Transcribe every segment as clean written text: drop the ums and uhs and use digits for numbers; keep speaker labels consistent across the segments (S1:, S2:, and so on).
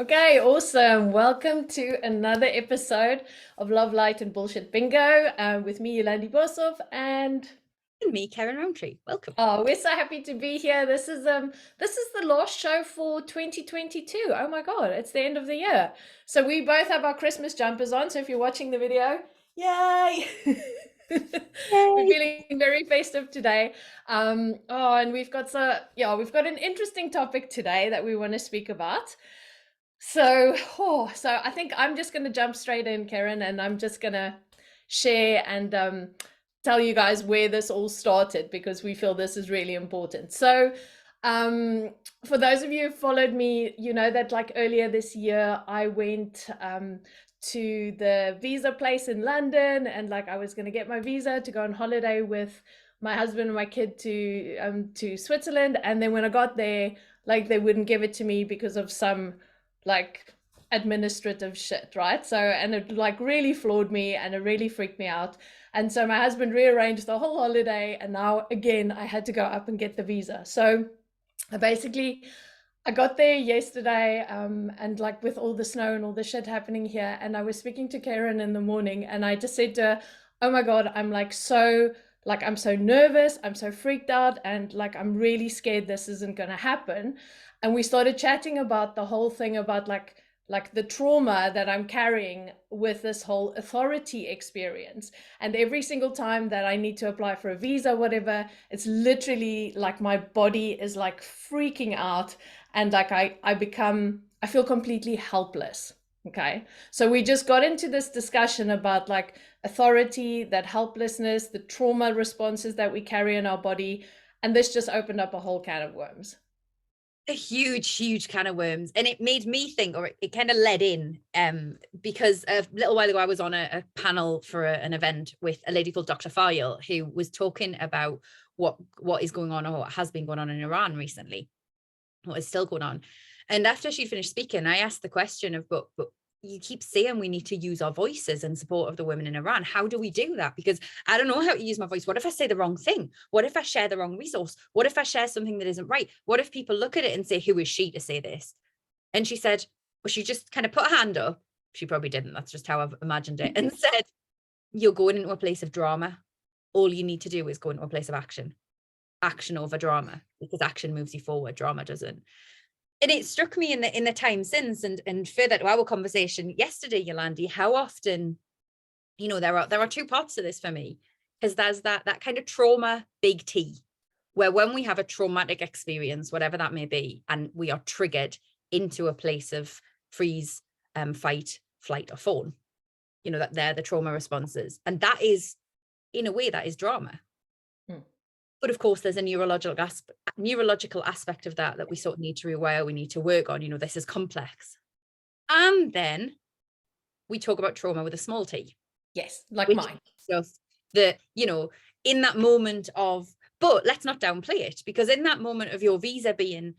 S1: Okay, awesome. Welcome to another episode of Love, Light, and Bullshit Bingo with me, Yolandi and
S2: And me, Karen Roundtree. Welcome.
S1: oh, we're so happy to be here. This is the last show for 2022. Oh my God, it's the end of the year. So we both have our Christmas jumpers on. So if you're watching the video, yay! We're
S2: Yay.
S1: feeling very festive today. And we've got an interesting topic today that we want to speak about. So I think I'm just going to jump straight in, Karen, and I'm just going to share and tell you guys where this all started because we feel this is really important. So, for those of you who followed me, you know that like earlier this year, I went to the visa place in London, and like I was going to get my visa to go on holiday with my husband and my kid to Switzerland, and then when I got there, like they wouldn't give it to me because of some like administrative shit, right? So, and it like really floored me and it really freaked me out. And so my husband rearranged the whole holiday, and now again I had to go up and get the visa. So I got there yesterday, and like with all the snow and all the shit happening here, and I was speaking to Karen in the morning, and I just said to her, "Oh my God, I'm so nervous, I'm so freaked out, and like I'm really scared this isn't gonna happen." And we started chatting about the whole thing about like the trauma that I'm carrying with this whole authority experience. And every single time that I need to apply for a visa, whatever, it's literally like my body is like freaking out, and like I feel completely helpless. Okay. So we just got into this discussion about like authority, that helplessness, the trauma responses that we carry in our body. And this just opened up a whole can of worms.
S2: A huge can of worms. And it made me think, or it kind of led in, because a little while ago I was on a panel for an event with a lady called Dr. Fayil, who was talking about what is going on, or what has been going on in Iran recently, what is still going on. And after she finished speaking, I asked the question of, but you keep saying we need to use our voices in support of the women in Iran. How do we do that? Because I don't know how to use my voice. What if I say the wrong thing? What if I share the wrong resource? What if I share something that isn't right? What if people look at it and say, who is she to say this? And she said, well, she just kind of put her hand up. She probably didn't. That's just how I've imagined it. And said, you're going into a place of drama. All you need to do is go into a place of action. Action over drama, because action moves you forward, drama doesn't. And it struck me in the time since, and further to our conversation yesterday, Yolandi, how often, there are two parts to this for me, because there's that kind of trauma big T, where when we have a traumatic experience, whatever that may be, and we are triggered into a place of freeze, fight, flight, or fawn, that they're the trauma responses, and that is, in a way, that is drama. But of course, there's a neurological aspect of that we sort of need to rewire, we need to work on. This is complex. And then we talk about trauma with a small t.
S1: Yes, like mine.
S2: Stuff that, in that moment of, but let's not downplay it, because in that moment of your visa being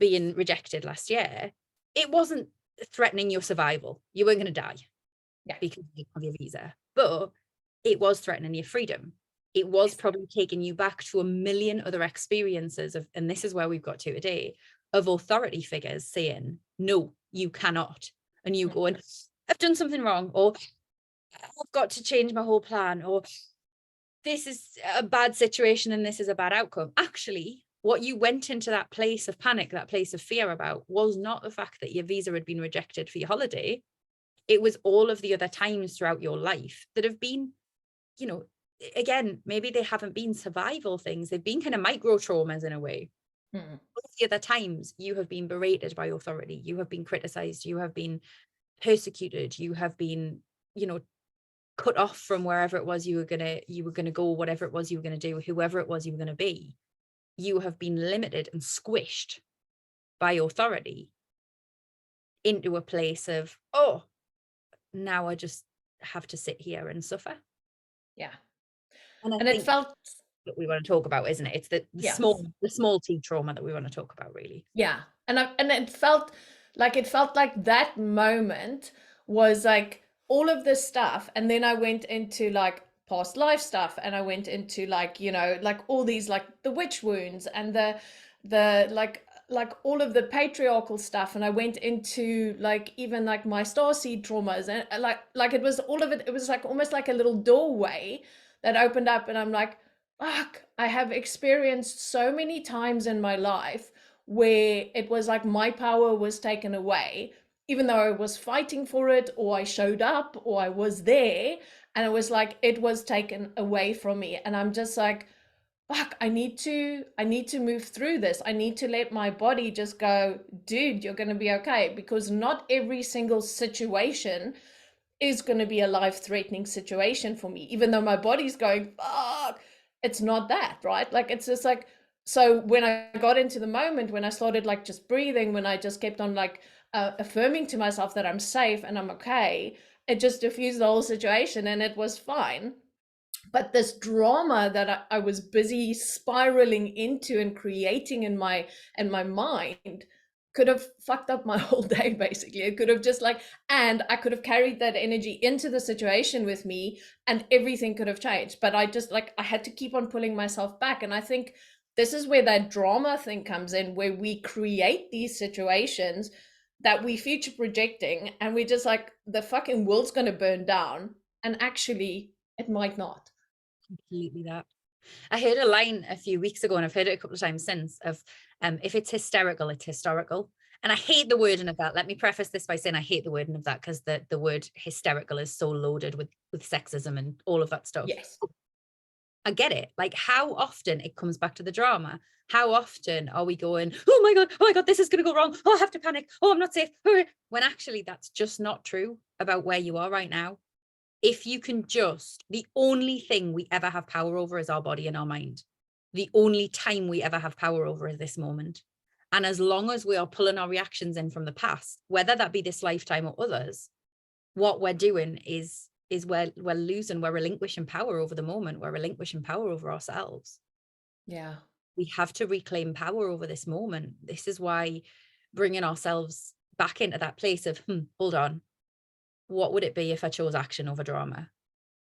S2: rejected last year, it wasn't threatening your survival. You weren't going to die because of your visa, but it was threatening your freedom. It was probably taking you back to a million other experiences of, and this is where we've got to today, of authority figures saying, no, you cannot. And you going, I've done something wrong, or I've got to change my whole plan, or this is a bad situation and this is a bad outcome. Actually, what you went into that place of panic, that place of fear about, was not the fact that your visa had been rejected for your holiday. It was all of the other times throughout your life that have been, again, maybe they haven't been survival things. They've been kind of micro traumas in a way. All the other times you have been berated by authority. You have been criticized. You have been persecuted. You have been, cut off from wherever it was you were gonna go, whatever it was you were gonna do, whoever it was you were gonna be. You have been limited and squished by authority into a place of, oh, now I just have to sit here and suffer.
S1: Yeah.
S2: And it felt that we want to talk about, isn't it? It's the small t trauma that we want to talk about, really.
S1: Yeah. And it felt like that moment was like all of this stuff. And then I went into like past life stuff, and I went into like, like all these like the witch wounds and the like like all of the patriarchal stuff, and I went into like even like my starseed traumas, and like it was all of it. It was like almost like a little doorway that opened up, and I'm like, fuck, I have experienced so many times in my life where it was like my power was taken away, even though I was fighting for it, or I showed up, or I was there, and it was like it was taken away from me, and I'm just like, fuck, I need to move through this. I need to let my body just go, dude, you're going to be okay, because not every single situation is going to be a life-threatening situation for me, even though my body's going, fuck, it's not that, right? Like it's just like, so when I got into the moment, when I started like just breathing, when I just kept on like affirming to myself that I'm safe and I'm okay, it just diffused the whole situation and it was fine. But this drama that I was busy spiraling into and creating in my mind could have fucked up my whole day. Basically, it could have just like, and I could have carried that energy into the situation with me and everything could have changed. But I just like, I had to keep on pulling myself back. And I think this is where that drama thing comes in, where we create these situations that we future projecting, and we just like, the fucking world's going to burn down, and actually it might not.
S2: Completely that. I heard a line a few weeks ago, and I've heard it a couple of times since, of if it's hysterical, it's historical. And I hate the wording of that. Let me preface this by saying I hate the wording of that, because the word hysterical is so loaded with sexism and all of that stuff.
S1: Yes.
S2: I get it. Like, how often it comes back to the drama. How often are we going, oh my God, this is going to go wrong. Oh, I have to panic. Oh, I'm not safe. When actually that's just not true about where you are right now. If you can just, the only thing we ever have power over is our body and our mind. The only time we ever have power over is this moment. And as long as we are pulling our reactions in from the past, whether that be this lifetime or others, what we're doing is we're losing, we're relinquishing power over the moment, we're relinquishing power over ourselves.
S1: Yeah.
S2: We have to reclaim power over this moment. This is why bringing ourselves back into that place of, hold on, what would it be if I chose action over drama,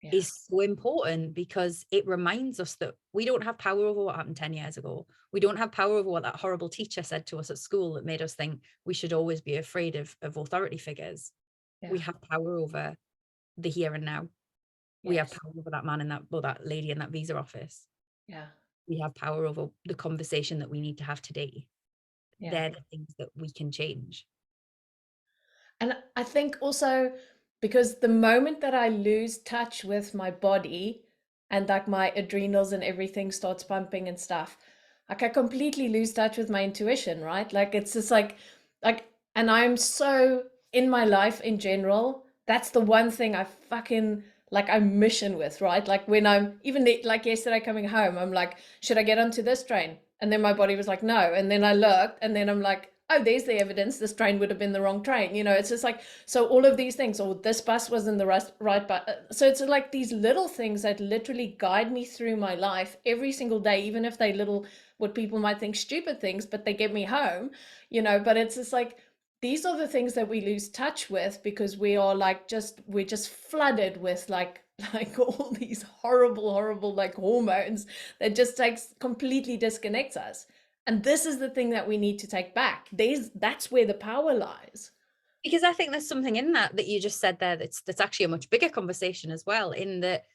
S1: Yeah.
S2: is so important, because it reminds us that we don't have power over what happened 10 years ago. We don't have power over what that horrible teacher said to us at school that made us think we should always be afraid of authority figures. We
S1: Yeah.
S2: have power over the here and now. We have
S1: Yes.
S2: power over that man in that, or that lady in that visa office.
S1: Yeah.
S2: We have power over the conversation that we need to have today.
S1: Yeah.
S2: They're the things that we can change.
S1: And I think also, because the moment that I lose touch with my body and like my adrenals and everything starts pumping and stuff, like I completely lose touch with my intuition, right? Like it's just like, and I'm so in my life in general, that's the one thing I fucking like I'm mission with, right? Like when I'm even like yesterday coming home, I'm like, should I get onto this train? And then my body was like, no. And then I looked, and then I'm like, oh, there's the evidence. This train would have been the wrong train. You know, it's just like, so all of these things, or this bus wasn't the right bus. So it's like these little things that literally guide me through my life every single day, even if they little, what people might think stupid things, but they get me home, you know. But it's just like, these are the things that we lose touch with because we are like we're just flooded with like all these horrible like hormones that just takes completely disconnects us. And this is the thing that we need to take back. That's where the power lies.
S2: Because I think there's something in that you just said there that's actually a much bigger conversation as well, in that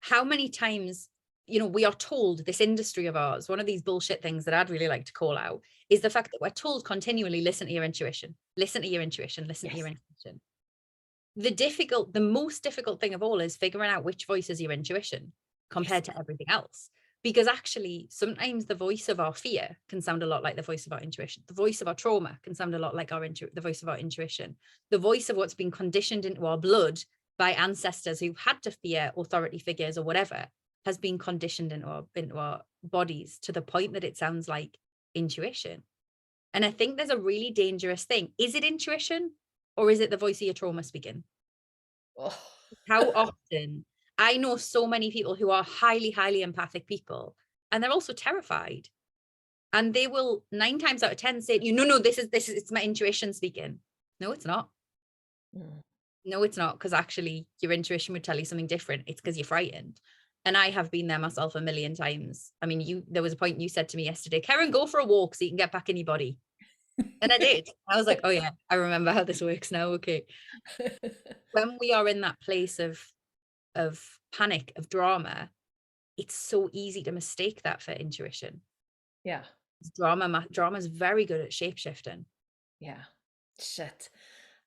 S2: how many times, we are told, this industry of ours, one of these bullshit things that I'd really like to call out is the fact that we're told continually, listen to your intuition, listen to your intuition, listen to
S1: Yes.
S2: your intuition. The most difficult thing of all is figuring out which voice is your intuition compared
S1: Yes.
S2: to everything else. Because actually, sometimes the voice of our fear can sound a lot like the voice of our intuition. The voice of our trauma can sound a lot like the voice of our intuition. The voice of what's been conditioned into our blood by ancestors who had to fear authority figures or whatever has been conditioned into our bodies to the point that it sounds like intuition. And I think there's a really dangerous thing. Is it intuition, or is it the voice of your trauma speaking?
S1: Oh.
S2: How often, I know so many people who are highly, highly empathic people, and they're also terrified. And they will 9 times out of 10 say, no, this is, it's my intuition speaking. No, it's not.
S1: Mm.
S2: No, it's not. Because actually your intuition would tell you something different. It's because you're frightened. And I have been there myself a million times. I mean, there was a point you said to me yesterday, Karen, go for a walk so you can get back in your body. And I did. I was like, oh yeah, I remember how this works now. Okay. When we are in that place of panic, of drama, it's so easy to mistake that for intuition.
S1: Yeah.
S2: Drama is very good at shape-shifting.
S1: Yeah. Shit.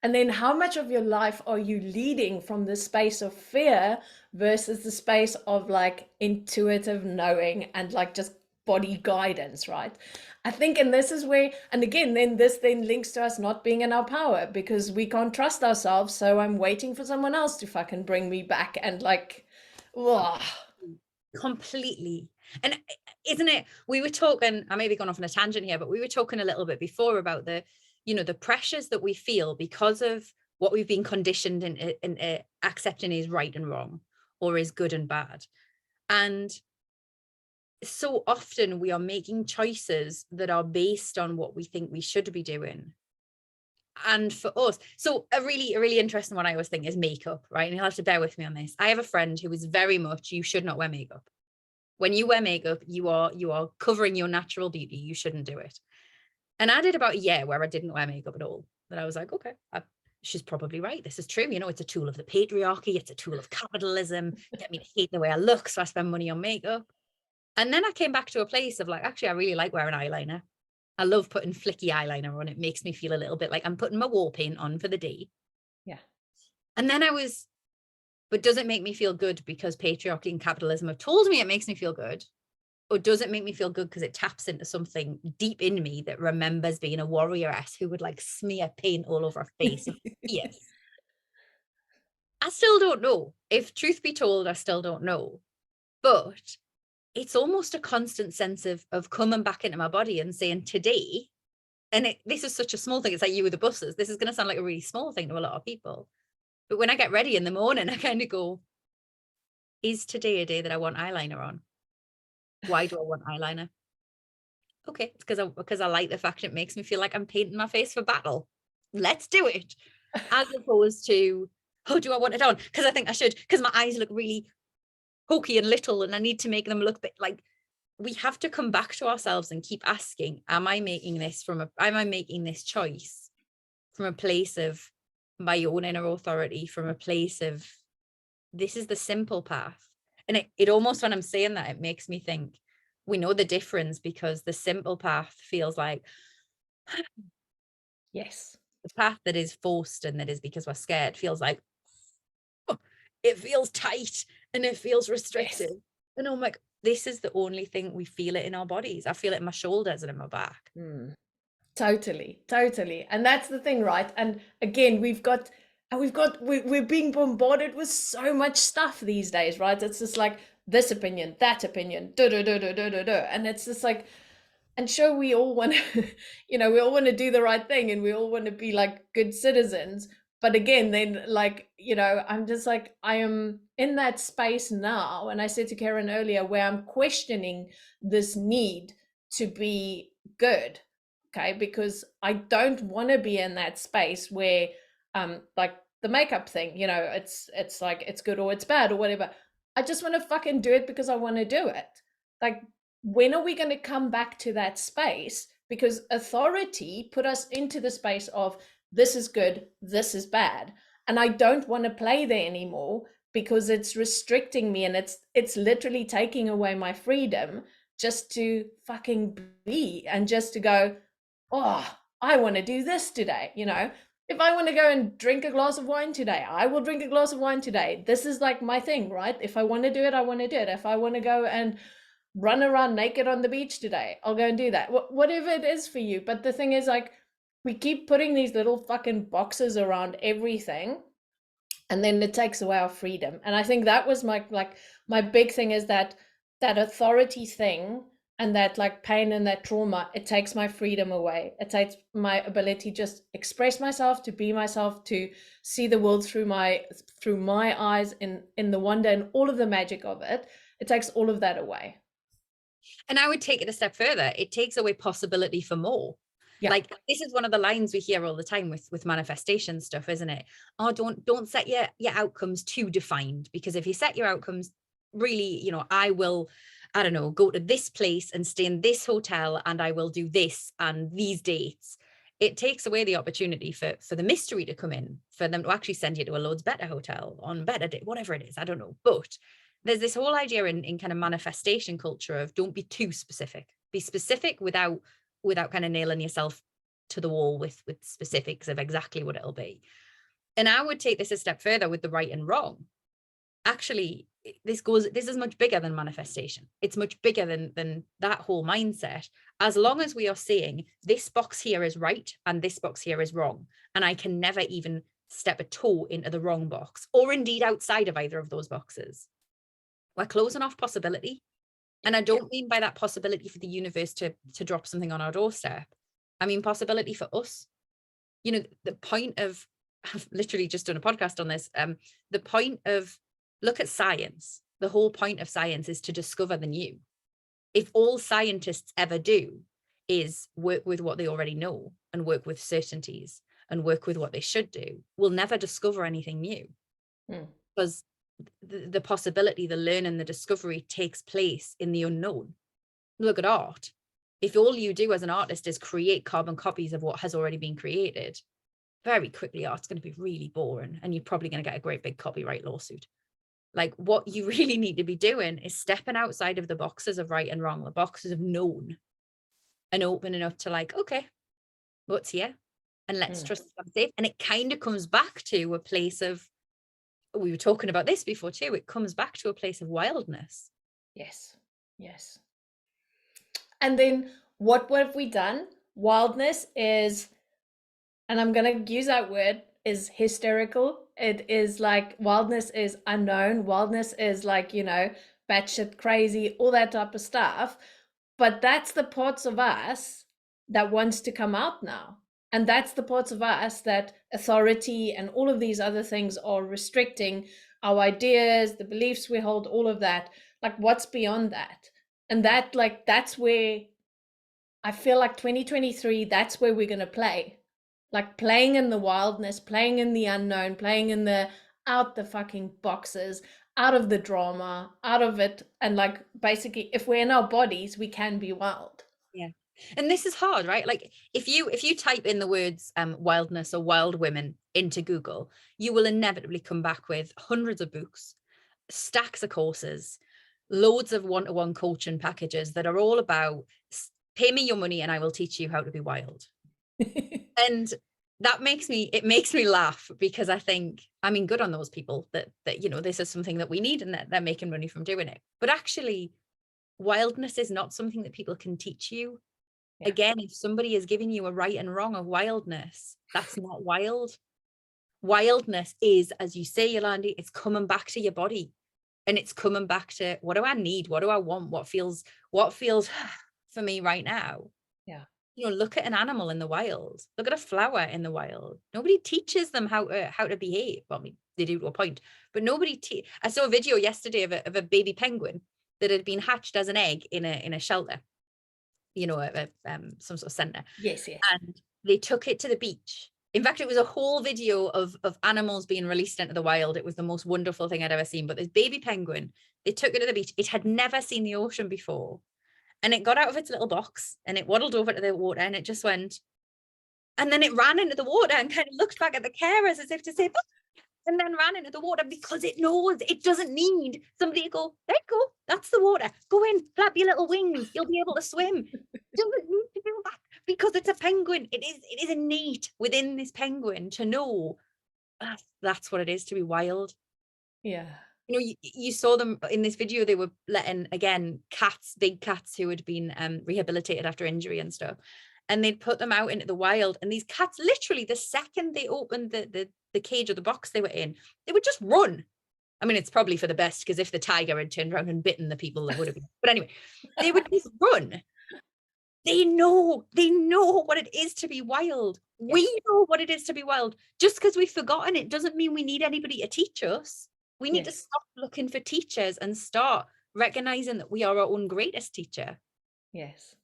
S1: And then how much of your life are you leading from the space of fear versus the space of like intuitive knowing and like just body guidance, right? I think, and this is where, and again, then this then links to us not being in our power because we can't trust ourselves. So I'm waiting for someone else to fucking bring me back and like, ugh.
S2: Completely. And isn't it, we were talking, I may be going off on a tangent here, but we were talking a little bit before about the, the pressures that we feel because of what we've been conditioned in accepting is right and wrong or is good and bad. And so often we are making choices that are based on what we think we should be doing. And for us, so a really interesting one I always think is makeup, right? And you'll have to bear with me on this. I have a friend who is very much, you should not wear makeup. When you wear makeup, you are covering your natural beauty. You shouldn't do it. And I did about a year where I didn't wear makeup at all. But I was like, okay, she's probably right. This is true. It's a tool of the patriarchy. It's a tool of capitalism. Get me to hate the way I look, so I spend money on makeup. And then I came back to a place of like, actually, I really like wearing eyeliner. I love putting flicky eyeliner on. It makes me feel a little bit like I'm putting my war paint on for the day.
S1: Yeah.
S2: And then but does it make me feel good because patriarchy and capitalism have told me it makes me feel good? Or does it make me feel good because it taps into something deep in me that remembers being a warrioress who would like smear paint all over her face? Yes. I still don't know. If truth be told, I still don't know. But it's almost a constant sense of coming back into my body and saying today, and this is such a small thing. It's like you with the buses. This is going to sound like a really small thing to a lot of people. But when I get ready in the morning, I kind of go, is today a day that I want eyeliner on? Why do I want eyeliner? Okay, it's because I like the fact it makes me feel like I'm painting my face for battle. Let's do it. As opposed to, oh, do I want it on? Because I think I should, because my eyes look really hokey and little and I need to make them look bit like. We have to come back to ourselves and keep asking, am I making this choice from a place of my own inner authority, from a place of this is the simple path? And it almost, when I'm saying that, it makes me think we know the difference because the simple path feels like
S1: Yes.
S2: the path that is forced and that is because we're scared feels like, oh, it feels tight and it feels restrictive.
S1: Yes.
S2: And I'm like, this is the only thing we feel it in our bodies. I feel it in my shoulders and in my back.
S1: Totally. And that's the thing, right? And again, we're being bombarded with so much stuff these days, right? It's just like this opinion, that opinion, and it's just like, and sure, we all want to, we all want to do the right thing and we all want to be like good citizens. But again, then like, I'm just like, I am in that space now. And I said to Karen earlier, where I'm questioning this need to be good. Okay. Because I don't want to be in that space where, like the makeup thing, it's like, it's good or it's bad or whatever. I just want to fucking do it because I want to do it. Like, when are we going to come back to that space? Because authority put us into the space of this is good, this is bad. And I don't want to play there anymore because it's restricting me and it's literally taking away my freedom just to fucking be and just to go, oh, I want to do this today. If I want to go and drink a glass of wine today, I will drink a glass of wine today. This is like my thing, right? If I want to do it, I want to do it. If I want to go and run around naked on the beach today, I'll go and do that. Whatever it is for you. But the thing is, like, we keep putting these little fucking boxes around everything, and then it takes away our freedom. And I think that was my big thing is that authority thing and that like pain and that trauma, it takes my freedom away. It takes my ability to just express myself, to be myself, to see the world through my eyes in the wonder and all of the magic of it. It takes all of that away.
S2: And I would take it a step further. It takes away possibility for more.
S1: Yeah.
S2: Like this is one of the lines we hear all the time with manifestation stuff, isn't it? Oh, don't set your outcomes too defined, because if you set your outcomes really, I will, I don't know, go to this place and stay in this hotel and I will do this and these dates. it takes away the opportunity for the mystery to come in, for them to actually send you to a loads better hotel on better day, whatever it is, I don't know. But there's this whole idea in kind of manifestation culture of don't be too specific. Be specific without kind of nailing yourself to the wall with specifics of exactly what it'll be. And I would take this a step further with the right and wrong. Actually, this is much bigger than manifestation. It's much bigger than that whole mindset. As long as we are saying this box here is right and this box here is wrong, and I can never even step a toe into the wrong box, or indeed outside of either of those boxes, we're closing off possibility. And I don't mean by that possibility for the universe to drop something on our doorstep. I mean possibility for us. You know, the point of, I've literally just done a podcast on this. The point of, look at science. The whole point of science is to discover the new. If all scientists ever do is work with what they already know and work with certainties and work with what they should do, we'll never discover anything new. Because the possibility, the learning, the discovery takes place in the unknown. Look at art. If all you do as an artist is create carbon copies of what has already been created, very quickly art's going to be really boring and you're probably going to get a great big copyright lawsuit. Like, what you really need to be doing is stepping outside of the boxes of right and wrong, the boxes of known, and opening up to like, okay, what's here? And let's trust I'm safe. And it kind of comes back to a place of, we were talking about this before too, it comes back to a place of wildness.
S1: Yes. And then what have we done? Wildness is, and I'm going to use that word, is hysterical. It is like, wildness is unknown. Wildness is like, you know, batshit crazy, all that type of stuff. But that's the parts of us that wants to come out now. And that's the parts of us that authority and all of these other things are restricting our ideas, the beliefs we hold, all of that. Like, what's beyond that? And that, like, that's where I feel like 2023, that's where we're going to play. Like, playing in the wildness, playing in the unknown, playing in the out the fucking boxes, out of the drama, out of it. And like, basically, if we're in our bodies, we can be wild.
S2: Yeah. And this is hard, right? Like, if you type in the words wildness or wild women into Google, you will inevitably come back with hundreds of books, stacks of courses, loads of one-to-one coaching packages that are all about pay me your money and I will teach you how to be wild. And that makes me laugh, because I think, I mean, good on those people that you know, this is something that we need and that they're making money from doing it. But actually, wildness is not something that people can teach you. Yeah. Again, if somebody is giving you a right and wrong of wildness, that's not wild. Wildness is, as you say, Yolandi, it's coming back to your body, and it's coming back to, what do I need? What do I want? What feels for me right now?
S1: Yeah.
S2: You know, look at an animal in the wild. Look at a flower in the wild. Nobody teaches them how to behave. Well, I mean, they do to a point, but nobody. I saw a video yesterday of a baby penguin that had been hatched as an egg in a shelter. You know, some sort of center.
S1: Yes.
S2: And they took it to the beach. In fact, it was a whole video of animals being released into the wild. It was the most wonderful thing I'd ever seen. But this baby penguin, they took it to the beach. It had never seen the ocean before. And it got out of its little box and it waddled over to the water and it just went. And then it ran into the water and kind of looked back at the carers as if to say, oh, and then ran into the water, because it knows it doesn't need somebody to go, there you go, that's the water. Go in, flap your little wings, you'll be able to swim. Doesn't need to do that, because it's a penguin. It is innate within this penguin to know that's what it is to be wild.
S1: Yeah.
S2: You know, you saw them in this video. They were letting, again, cats, big cats who had been rehabilitated after injury and stuff, and they'd put them out into the wild, and these cats, literally the second they opened the cage or the box they were in, they would just run. I mean, it's probably for the best, because if the tiger had turned around and bitten the people, that would have been, but anyway, they would just run. They know what it is to be wild. Yes. We know what it is to be wild. Just because we've forgotten it doesn't mean we need anybody to teach us. We need to stop looking for teachers and start recognizing that we are our own greatest teacher.
S1: Yes.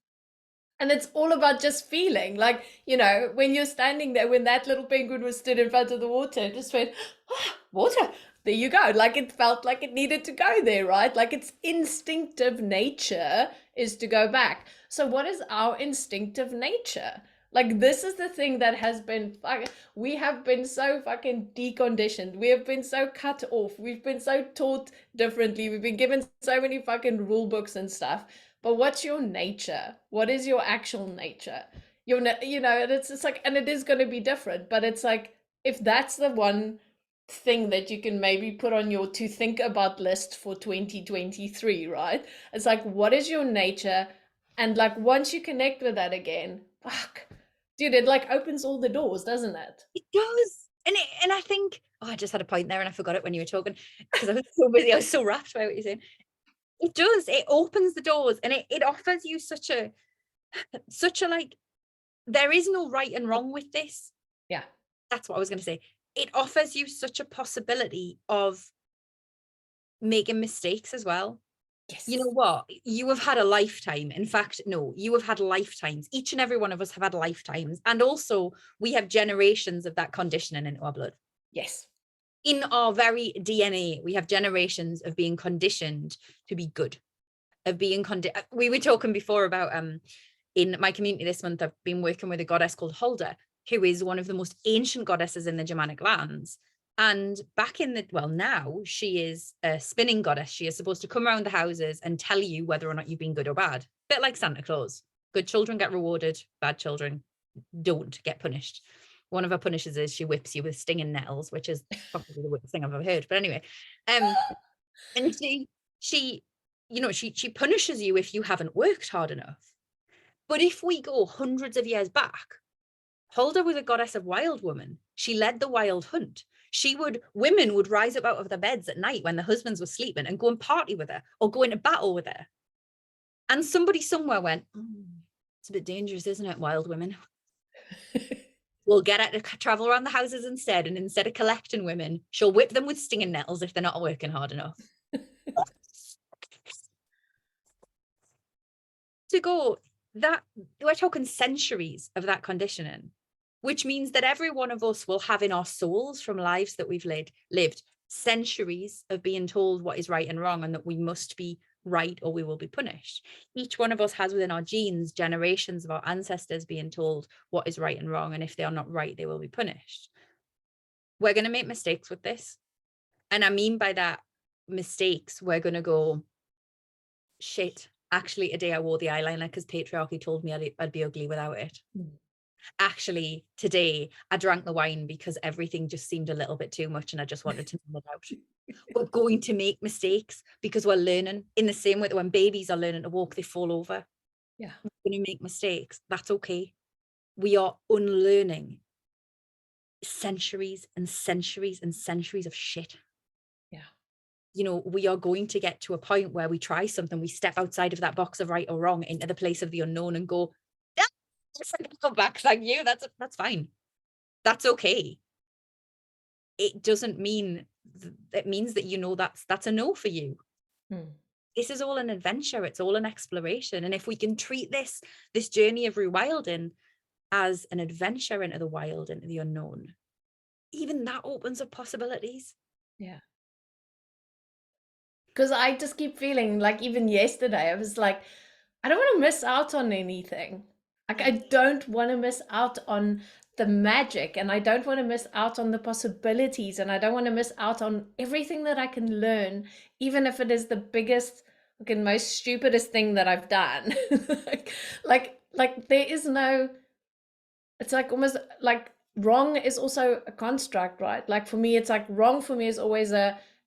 S1: And it's all about just feeling like, you know, when you're standing there, when that little penguin was stood in front of the water, it just went, oh, water, there you go. Like, it felt like it needed to go there, right? Like, its instinctive nature is to go back. So what is our instinctive nature? Like this is the thing that has been we have been so fucking deconditioned. We have been so cut off. We've been so taught differently. We've been given so many fucking rule books and stuff. But what's your nature? What is your actual nature? You know, and it's like, and it is going to be different, but it's like, if that's the one thing that you can maybe put on your to think about list for 2023, right? It's like, what is your nature? And like, once you connect with that again, fuck, dude, it like opens all the doors, doesn't it?
S2: It does. And I think, oh, I just had a point there and I forgot it when you were talking because I was so busy. I was so rapt by what you're saying. It does. It opens the doors and it offers you such a like, there is no right and wrong with this.
S1: Yeah.
S2: That's what I was going to say. It offers you such a possibility of making mistakes as well.
S1: Yes.
S2: You know what? You have had a lifetime. In fact, no, you have had lifetimes. Each and every one of us have had lifetimes. And also, we have generations of that conditioning into our blood.
S1: Yes.
S2: In our very DNA, we have generations of being conditioned to be good, of being we were talking before about in my community this month, I've been working with a goddess called Hulda, who is one of the most ancient goddesses in the Germanic lands. And back in the, well, now she is a spinning goddess. She is supposed to come around the houses and tell you whether or not you've been good or bad. A bit like Santa Claus. Good children get rewarded, bad children don't get punished. One of her punishes is she whips you with stinging nettles, which is probably the worst thing I've ever heard. But anyway, and she punishes you if you haven't worked hard enough. But if we go hundreds of years back, Hulda was a goddess of wild woman. She led the wild hunt. Women would rise up out of their beds at night when their husbands were sleeping and go and party with her or go into battle with her. And somebody somewhere went, it's a bit dangerous, isn't it, wild women? We'll get her to travel around the houses instead. And instead of collecting women, she'll whip them with stinging nettles if they're not working hard enough. To go, that we're talking centuries of that conditioning, which means that every one of us will have in our souls from lives that we've lived centuries of being told what is right and wrong and that we must be right or we will be punished. Each one of us has within our genes generations of our ancestors being told what is right and wrong, and if they are not right, they will be punished. We're going to make mistakes with this. And I mean by that, mistakes, we're going to go, shit, actually today I wore the eyeliner because patriarchy told me I'd be ugly without it. Actually today I drank the wine because everything just seemed a little bit too much and I just wanted to numb it out. We're going to make mistakes because we're learning, in the same way that when babies are learning to walk, they fall over.
S1: Yeah.
S2: We're going to make mistakes. That's okay. We are unlearning centuries and centuries and centuries of shit.
S1: Yeah.
S2: You know, we are going to get to a point where we try something, we step outside of that box of right or wrong into the place of the unknown and go, come back, thank you. That's fine. That's okay. It doesn't mean it means that, you know, that's a no for you. This is all an adventure. It's all an exploration. And if we can treat this journey of rewilding as an adventure into the wild, into the unknown, even that opens up possibilities.
S1: Yeah. Because I just keep feeling like, even yesterday, I was like, I don't want to miss out on anything. Like, I don't want to miss out on the magic, and I don't want to miss out on the possibilities, and I don't want to miss out on everything that I can learn, even if it is the biggest, fucking most stupidest thing that I've done. like there is no, it's like almost like wrong is also a construct, right? Like for me, it's like wrong for me is always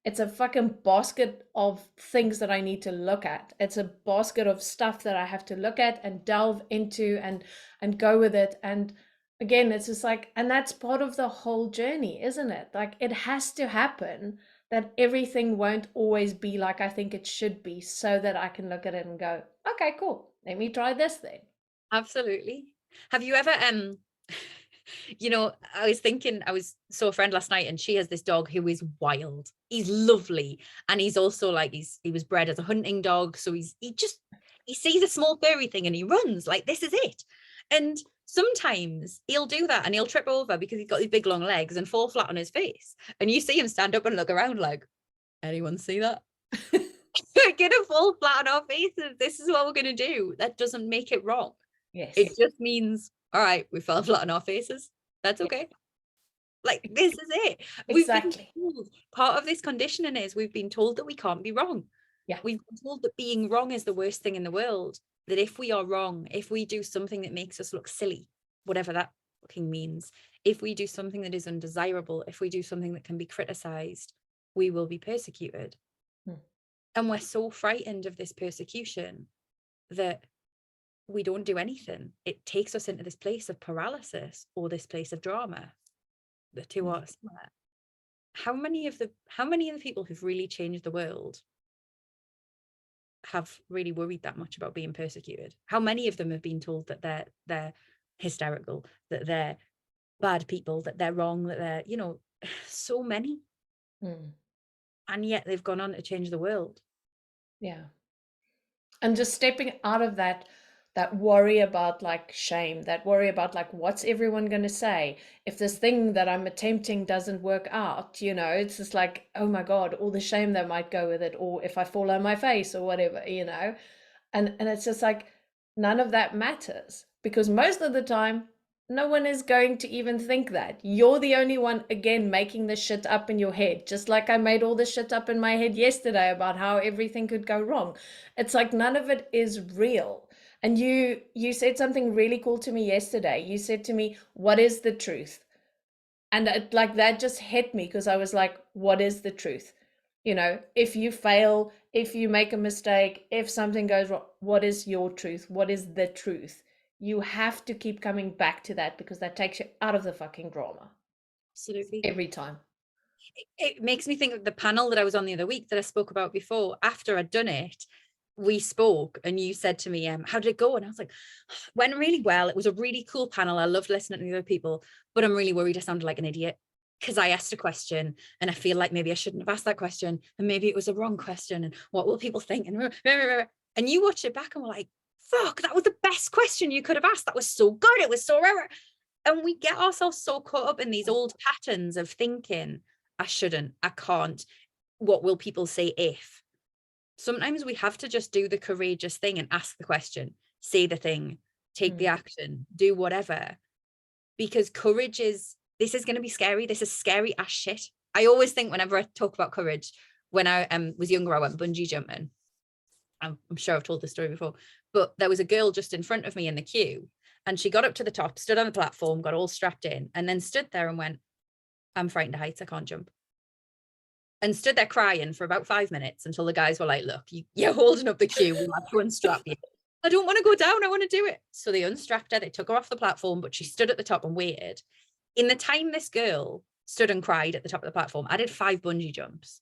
S1: it's a fucking basket of things that I need to look at. It's a basket of stuff that I have to look at and delve into and go with it. And again, it's just like, and that's part of the whole journey, isn't it? Like it has to happen that everything won't always be like I think it should be, so that I can look at it and go, okay, cool. Let me try this then.
S2: Absolutely. Have you ever you know, I saw a friend last night and she has this dog who is wild. He's lovely. And he's also like, he was bred as a hunting dog. So he sees a small furry thing and he runs like, this is it. And sometimes he'll do that and he'll trip over because he's got these big long legs and fall flat on his face. And you see him stand up and look around like, anyone see that? We're gonna fall flat on our faces. This is what we're gonna do. That doesn't make it wrong. It
S1: Yes.
S2: just means, all right, we fell flat on our faces. That's
S1: Yeah.
S2: okay. Like, this is it. We've been
S1: Exactly.
S2: told, part of this conditioning is we've been told that we can't be wrong.
S1: Yeah.
S2: We've been told that being wrong is the worst thing in the world. That if we are wrong, if we do something that makes us look silly, whatever that fucking means, if we do something that is undesirable, if we do something that can be criticized, we will be persecuted.
S1: Hmm.
S2: And we're so frightened of this persecution that we don't do anything. It takes us into this place of paralysis or this place of drama. The two are similar. How many of the people who've really changed the world have really worried that much about being persecuted? How many of them have been told that they're hysterical, that they're bad people, that they're wrong, that they're, so many. And yet they've gone on to change the world.
S1: Yeah. And just stepping out of that worry about like shame, that worry about like what's everyone going to say if this thing that I'm attempting doesn't work out, it's just like, oh my god, all the shame that might go with it, or if I fall on my face or whatever, and it's just like none of that matters, because most of the time no one is going to even think that. You're the only one, again, making this shit up in your head, just like I made all this shit up in my head yesterday about how everything could go wrong. It's like none of it is real. And you said something really cool to me yesterday. You said to me, what is the truth? And like that just hit me, because I was like, what is the truth? If you fail, if you make a mistake, if something goes wrong, what is your truth? What is the truth? You have to keep coming back to that, because that takes you out of the fucking drama.
S2: Absolutely.
S1: Every time.
S2: It makes me think of the panel that I was on the other week that I spoke about before. After I'd done it, we spoke and you said to me, how did it go? And I was like, went really well. It was a really cool panel. I loved listening to the other people, but I'm really worried I sounded like an idiot because I asked a question and I feel like maybe I shouldn't have asked that question, and maybe it was a wrong question, and what will people think? And you watched it back and were like, fuck, that was the best question you could have asked. That was so good. It was so rare. And we get ourselves so caught up in these old patterns of thinking, I shouldn't, I can't, what will people say if? Sometimes we have to just do the courageous thing and ask the question, say the thing, take the action, do whatever. Because this is going to be scary. This is scary as shit. I always think whenever I talk about courage, when I was younger, I went bungee jumping. I'm sure I've told this story before, but there was a girl just in front of me in the queue, and she got up to the top, stood on the platform, got all strapped in, and then stood there and went, I'm frightened of heights, I can't jump. And stood there crying for about 5 minutes until the guys were like, look, you're holding up the queue, we'll have to unstrap you. I don't want to go down, I want to do it. So they unstrapped her, they took her off the platform, but she stood at the top and waited. In the time this girl stood and cried at the top of the platform, I did 5 bungee jumps.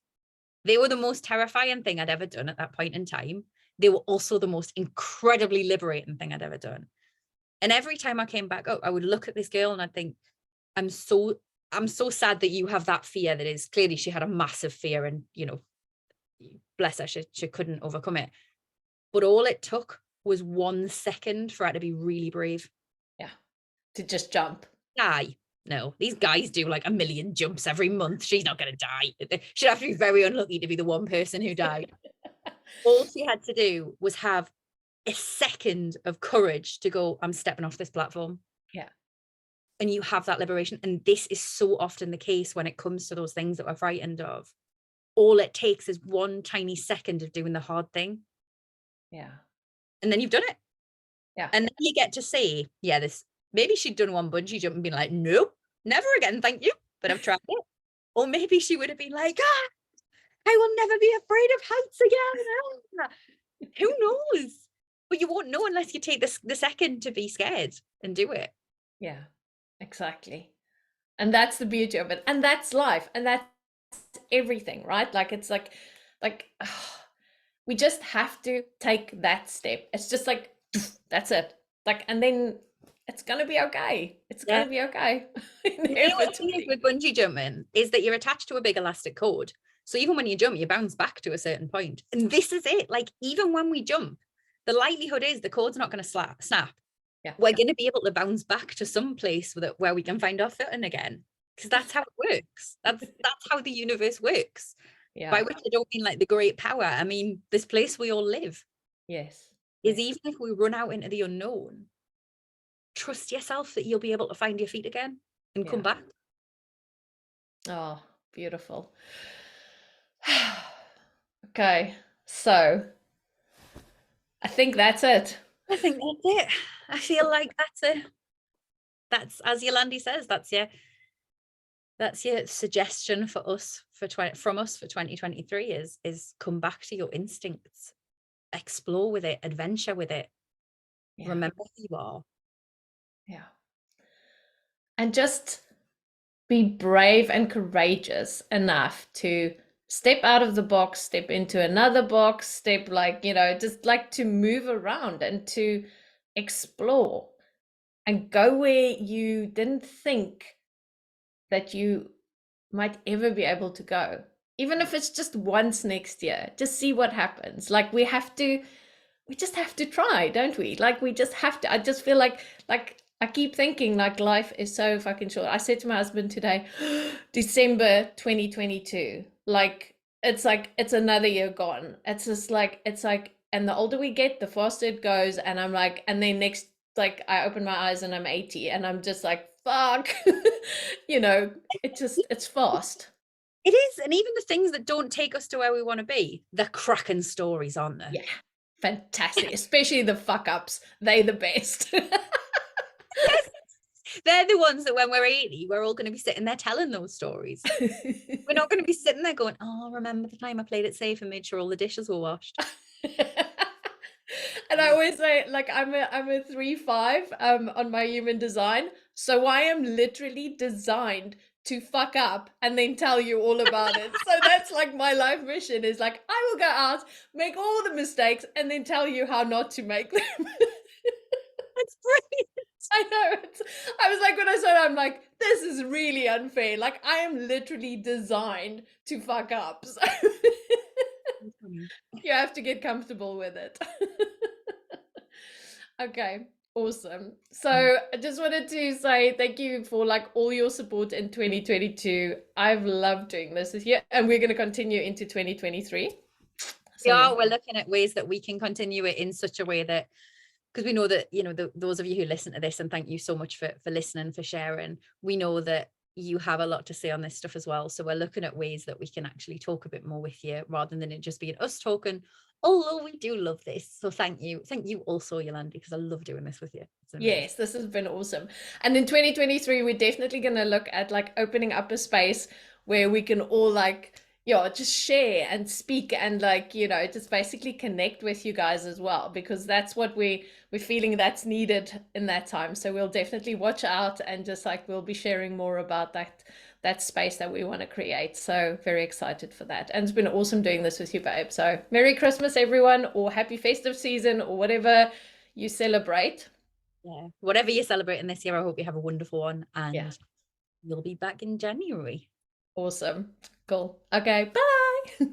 S2: They were the most terrifying thing I'd ever done at that point in time. They were also the most incredibly liberating thing I'd ever done. And every time I came back up, I would look at this girl and I'd think, I'm so sad that you have that fear. That is, clearly she had a massive fear, and bless her, she couldn't overcome it. But all it took was 1 second for her to be really brave.
S1: Yeah. To just jump.
S2: Die. No, these guys do like 1 million jumps every month. She's not going to die. She'd have to be very unlucky to be the one person who died. All she had to do was have a second of courage to go, I'm stepping off this platform.
S1: Yeah.
S2: And you have that liberation. And this is so often the case when it comes to those things that we're frightened of. All it takes is 1 tiny second of doing the hard thing.
S1: Yeah.
S2: And then you've done it.
S1: Yeah.
S2: And then you get to say, yeah, maybe she'd done 1 bungee jump and been like, nope, never again, thank you, but I've tried it. Or maybe she would have been like, I will never be afraid of heights again. Who knows? But you won't know unless you take the second to be scared and do it.
S1: Yeah, exactly. And that's the beauty of it. And that's life. And that's everything, right? Like, it's like we just have to take that step. It's just like, that's it. Like, and then it's going to be okay. It's going to be okay.
S2: You know what the thing is with bungee jumping is that you're attached to a big elastic cord. So even when you jump, you bounce back to a certain point. And this is it. Like, even when we jump, the likelihood is the cord's not going to snap.
S1: Yeah.
S2: We're going to be able to bounce back to some place where we can find our footing again. Because that's how it works. That's how the universe works.
S1: Yeah.
S2: By which I don't mean like the great power. I mean, this place we all live.
S1: Yes.
S2: Is even if we run out into the unknown, trust yourself that you'll be able to find your feet again and come
S1: Yeah.
S2: back.
S1: Oh, beautiful. Okay, so I think that's it.
S2: I think that's it. I feel like that's as Yolandi says, that's your suggestion for us for from us for 2023 is come back to your instincts, explore with it, adventure with it,
S1: Yeah.
S2: remember who you are.
S1: Yeah. And just be brave and courageous enough to step out of the box, step into another box, step like, just like to move around and to explore and go where you didn't think that you might ever be able to go. Even if it's just once next year, just see what happens. Like we just have to try, don't we? Like we just have to. I just feel like I keep thinking like life is so fucking short. I said to my husband today, December 2022. Like it's another year gone. It's just like and the older we get, the faster it goes. And I'm like, and then next like I open my eyes and I'm 80 and I'm just like, fuck. It's fast.
S2: It is, and even the things that don't take us to where we want to be, they're cracking stories, aren't they?
S1: Yeah. Fantastic. Especially the fuck ups. They the best.
S2: Yes, they're the ones that when we're 80, we're all going to be sitting there telling those stories. We're not going to be sitting there going, oh, remember the time I played it safe and made sure all the dishes were washed.
S1: And I always say, like, I'm a 3-5 on my human design. So I am literally designed to fuck up and then tell you all about it. So that's like my life mission is like I will go out, make all the mistakes, and then tell you how not to make them.
S2: That's brilliant.
S1: I know. I was like, when I saw it, I'm like, this is really unfair. Like, I am literally designed to fuck up. So you have to get comfortable with it. Okay, awesome. So I just wanted to say thank you for like all your support in 2022. I've loved doing this with you, and we're going to continue into 2023. So
S2: Yeah, we're looking at ways that we can continue it in such a way that, because we know that, those of you who listen to this, and thank you so much for listening, for sharing, we know that you have a lot to say on this stuff as well. So we're looking at ways that we can actually talk a bit more with you rather than it just being us talking, although we do love this. So thank you also, Yolandi, because I love doing this with you.
S1: yes, this has been awesome. And in 2023, we're definitely going to look at like opening up a space where we can all like, just share and speak and like, just basically connect with you guys as well, because that's what we're feeling that's needed in that time. So we'll definitely watch out and just like we'll be sharing more about that space that we want to create. So very excited for that. And it's been awesome doing this with you, babe. So Merry Christmas, everyone, or happy festive season, or whatever you celebrate.
S2: Yeah, whatever you're celebrating this year, I hope you have a wonderful one, and
S1: Yeah.
S2: we'll be back in January.
S1: Awesome. Cool. Okay. Bye.